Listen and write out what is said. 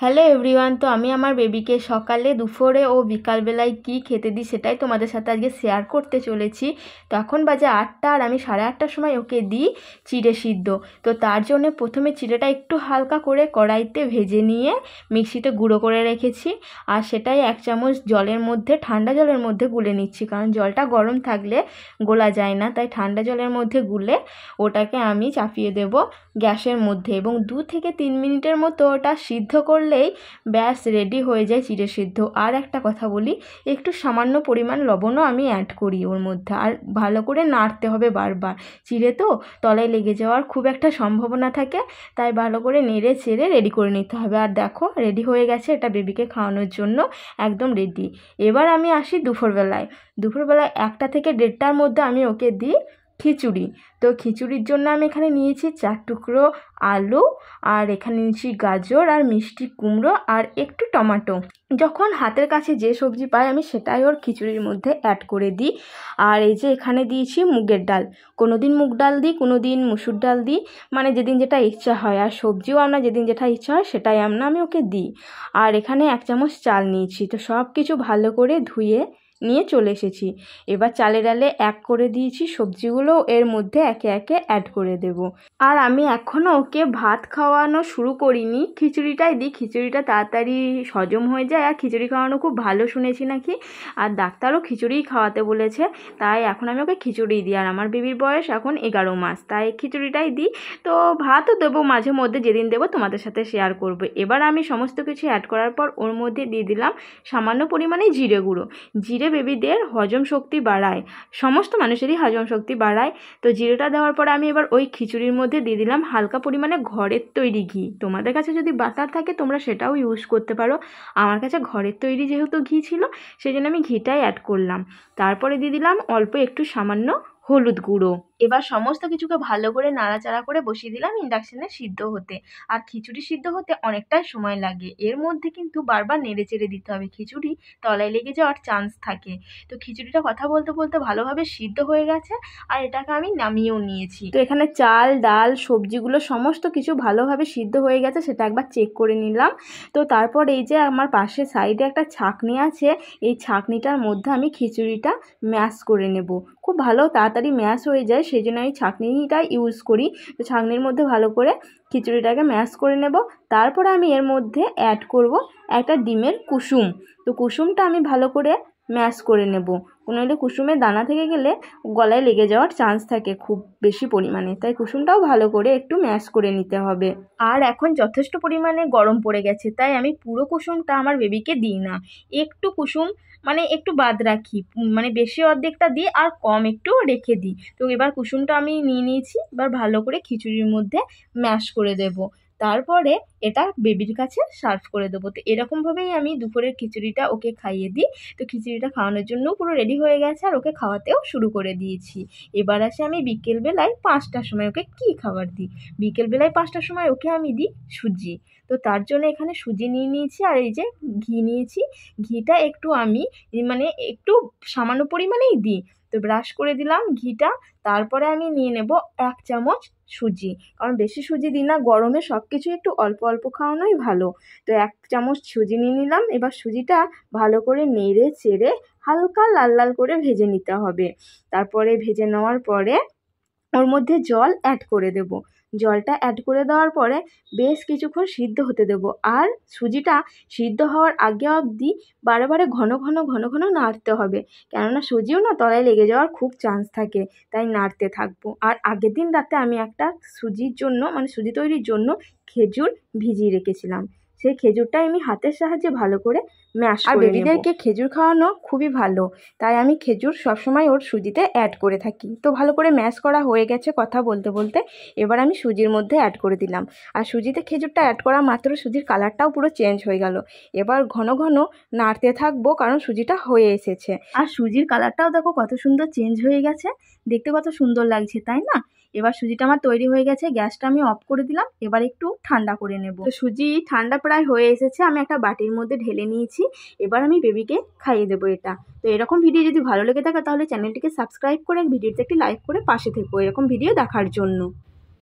Hello everyone. তো আমি আমার বেবিকে সকালে, দুপুরে ও বিকালবেলায় কি খেতে দিই সেটাই তোমাদের সাথে আজকে শেয়ার করতে চলেছি। তো এখন বাজে 8টা আর আমি 8:30টার সময় ওকে দিই চিড়ে সিদ্ধ। তো তার জন্য প্রথমে চিড়েটা একটু হালকা করে কড়াইতে ভেজে নিয়ে মিক্সিতে গুঁড়ো করে রেখেছি, আর সেটাই 1 চামচ জলের মধ্যে, ঠান্ডা জলের মধ্যে গুলে নিচ্ছি, কারণ জলটা গরম থাকলে গোলা যায় না, তাই ঠান্ডা জলের মধ্যে গুলে ওটাকে আমি চাপিয়ে দেব গ্যাসের মধ্যে, এবং 2 থেকে 3 মিনিটের মতো ওটা সিদ্ধ করলেই ব্যাস রেডি হয়ে যায় চিড়ে সিদ্ধ। আর একটা কথা বলি, একটু সামান্য পরিমাণ লবণও আমি অ্যাড করি ওর মধ্যে, আর ভালো করে নাড়তে হবে বারবার। চিড়ে তো তলায় লেগে যাওয়ার খুব একটা সম্ভাবনা থাকে, তাই ভালো করে নেড়ে চেড়ে রেডি করে নিতে হবে। আর দেখো রেডি হয়ে গেছে, এটা বেবিকে খাওয়ানোর জন্য একদম রেডি। এবার আমি আসি দুপুরবেলায়। 1টা থেকে 1:30টার মধ্যে আমি ওকে দিই খিচুড়ি। তো খিচুড়ির জন্য আমি এখানে নিয়েছি 4 টুকরো আলু, আর এখানে নিয়েছি গাজর আর মিষ্টি কুমড়ো আর একটু টমেটো। যখন হাতের কাছে যে সবজি পাই আমি সেটাই ওর খিচুড়ির মধ্যে অ্যাড করে দিই। আর এই যে এখানে দিয়েছি মুগের ডাল, কোনো দিন মুগ ডাল দিই, কোনো দিন মুসুর ডাল দিই, মানে যেদিন যেটা ইচ্ছা হয়। আর সবজিও আমরা যেদিন যেটা ইচ্ছা হয় সেটাই আমি ওকে দিই। আর এখানে 1 চামচ চাল নিয়েছি। তো সব কিছু ভালো করে ধুয়ে নিয়ে চলে এসেছি। এবার চালে ডালে এক করে দিয়েছি, সবজিগুলো এর মধ্যে একে একে অ্যাড করে দেব। আর আমি এখনও ওকে ভাত খাওয়ানো শুরু করিনি, খিচুড়িটাই দিই। খিচুড়িটা তাড়াতাড়ি হজম হয়ে যায়, আর খিচুড়ি খাওয়ানো খুব ভালো শুনেছি নাকি, আর ডাক্তারও খিচুড়িই খাওয়াতে বলেছে, তাই এখন আমি ওকে খিচুড়ি দিই। আর আমার বেবির বয়স এখন 11 মাস, তাই খিচুড়িটাই দিই। তো ভাতও দেবো মাঝে মধ্যে, যেদিন দেবো তোমাদের সাথে শেয়ার করবো। এবার আমি সমস্ত কিছু অ্যাড করার পর ওর মধ্যে দিয়ে দিলাম সামান্য পরিমাণে জিরে গুঁড়ো। জিরে বেবিদের হজম শক্তি বাড়ায়, সমস্ত মানুষেরই হজম শক্তি বাড়ায়। তো জিরেটা দেওয়ার পরে আমি এবার ওই খিচুড়ির মধ্যে দিয়ে দিলাম হালকা পরিমাণে ঘরের তৈরি ঘি। তোমাদের কাছে যদি বাটার থাকে তোমরা সেটাও ইউজ করতে পারো, আমার কাছে ঘরের তৈরি যেহেতু ঘি ছিল সেই জন্য আমি ঘিটাই অ্যাড করলাম। তারপরে দিয়ে দিলাম অল্প একটু সামান্য হলুদ গুঁড়ো। এবার সমস্ত কিছুকে ভালো করে নাড়াচাড়া করে বসিয়ে দিলাম ইন্ডাকশানে সিদ্ধ হতে। আর খিচুড়ি সিদ্ধ হতে অনেকটাই সময় লাগে, এর মধ্যে কিন্তু বারবার নেড়ে চেড়ে দিতে হবে, খিচুড়ি তলায় লেগে যাওয়ার চান্স থাকে। তো খিচুড়িটা কথা বলতে বলতে ভালোভাবে সিদ্ধ হয়ে গেছে, আর এটাকে আমি নামিয়েও নিয়েছি। তো এখানে চাল ডাল সবজিগুলো সমস্ত কিছু ভালোভাবে সিদ্ধ হয়ে গেছে, সেটা একবার চেক করে নিলাম। তো তারপর এই যে আমার পাশে সাইডে একটা ছাঁকনি আছে, এই ছাঁকনিটার মধ্যে আমি খিচুড়িটা ম্যাশ করে নেব। খুব ভালো তাড়াতাড়ি ম্যাশ হয়ে যায়, সেই জন্য আমি ছাঁকনিটা ইউজ করি। তো ছাঁকনির মধ্যে ভালো করে খিচুড়িটাকে ম্যাশ করে নেব। তারপরে আমি এর মধ্যে অ্যাড করব একটা ডিমের কুসুম। তো কুসুমটা আমি ভালো করে ম্যাশ করে নেব, নইলে কুসুমের দানা থেকে গেলে গলায় লেগে যাওয়ার চান্স থাকে খুব বেশি পরিমাণে, তাই কুসুমটাও ভালো করে একটু ম্যাশ করে নিতে হবে। আর এখন যথেষ্ট পরিমাণে গরম পড়ে গেছে, তাই আমি পুরো কুসুমটা আমার বেবিকে দিই না, একটু কুসুম মানে একটু বাদ রাখি, মানে বেশি অর্ধেকটা দিই আর কম একটু রেখে দিই। তো এবার কুসুমটা আমি নিয়ে নিয়েছি, এবার ভালো করে খিচুড়ির মধ্যে ম্যাশ করে দেব, তারপরে এটা বেবির কাছে সার্ভ করে দেবো। তো এরকমভাবেই আমি দুপুরের খিচুড়িটা ওকে খাইয়ে দিই। তো খিচুড়িটা খাওয়ানোর জন্য পুরো রেডি হয়ে গেছে, আর ওকে খাওয়াতেও শুরু করে দিয়েছি। এবার আসে আমি বিকেলবেলায় 5টার সময় ওকে কী খাবার দিই। বিকেলবেলায় 5টার সময় ওকে আমি দিই সুজি। তো তার জন্য এখানে সুজি নিয়ে নিয়েছি, আর এই যে ঘি নিয়েছি। ঘিটা একটু আমি মানে একটু সামান্য পরিমাণেই দিই। তো ব্রাশ করে দিলাম ঘিটা, তারপরে আমি নিয়ে নেব 1 চামচ সুজি, কারণ বেশি সুজি দিই না, গরমে সব কিছু একটু অল্প অল্প খাওয়ানোই ভালো। তো 1 চামচ সুজি নিয়ে নিলাম। এবার সুজিটা ভালো করে নেড়ে চেড়ে হালকা লাল লাল করে ভেজে নিতে হবে। তারপরে ভেজে নেওয়ার পরে ওর মধ্যে জল অ্যাড করে দেব। জলটা অ্যাড করে দেওয়ার পরে বেশ কিছুক্ষণ সিদ্ধ হতে দেব। আর সুজিটা সিদ্ধ হওয়ার আগে অবধি বারে বারে ঘন ঘন ঘন ঘন নাড়তে হবে, কেননা সুজিও না তলায় লেগে যাওয়ার খুব চান্স থাকে, তাই নাড়তে থাকবো। আর আগের দিন রাতে আমি একটা সুজির জন্য মানে সুজি তৈরির জন্য খেজুর ভিজিয়ে রেখেছিলাম, সেই খেজুরটাই আমি হাতের সাহায্যে ভালো করে ম্যাশ করে নেব। আর বেবিদেরকে খেজুর খাওয়ানো খুবই ভালো, তাই আমি খেজুর সবসময় ওর সুজিতে অ্যাড করে থাকি। তো ভালো করে ম্যাশ করা হয়ে গেছে কথা বলতে বলতে, এবার আমি সুজির মধ্যে অ্যাড করে দিলাম। আর সুজিতে খেজুরটা অ্যাড করা মাত্র সুজির কালারটাও পুরো চেঞ্জ হয়ে গেল। এবার ঘন ঘন নাড়তে থাকবো, কারণ সুজিটা হয়ে এসেছে। আর সুজির কালারটাও দেখো কত সুন্দর চেঞ্জ হয়ে গেছে, দেখতে কত সুন্দর লাগছে তাই না। এবার সুজিটা আমার তৈরি হয়ে গেছে, গ্যাসটা আমি অফ করে দিলাম। এবার একটু ঠান্ডা করে নেব। তো সুজি ঠান্ডা প্রায় হয়ে এসেছে, আমি একটা বাটির মধ্যে ঢেলে নিয়েছি। এবার আমি বেবিকে খাইয়ে দেবো এটা। তো এরকম ভিডিও যদি ভালো লেগে থাকে তাহলে চ্যানেলটিকে সাবস্ক্রাইব করে ভিডিওতে একটি লাইক করে পাশে থেকো এরকম ভিডিও দেখার জন্য।